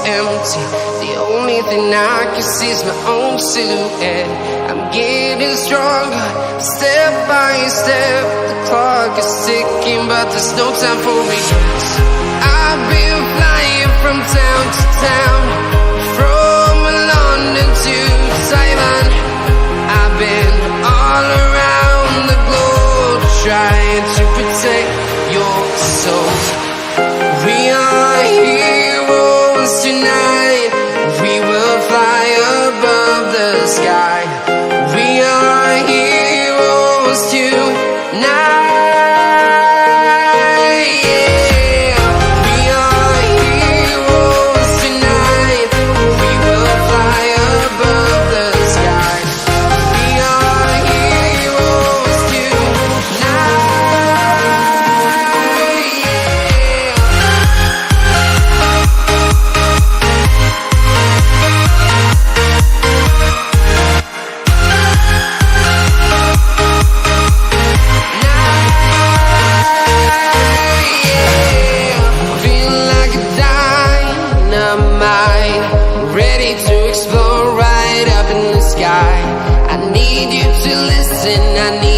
empty. The only thing I can see is my own silhouette. I'm getting stronger, step by step. The clock is ticking, but there's no time for regrets. I've been flying from town to town, from London to Taiwan. I've been all around the globe, trying to protect your soul. We are heroes tonight. We will fly above the sky. We are heroes tonight. Ready to explore right up in the sky. I need you to listen, I need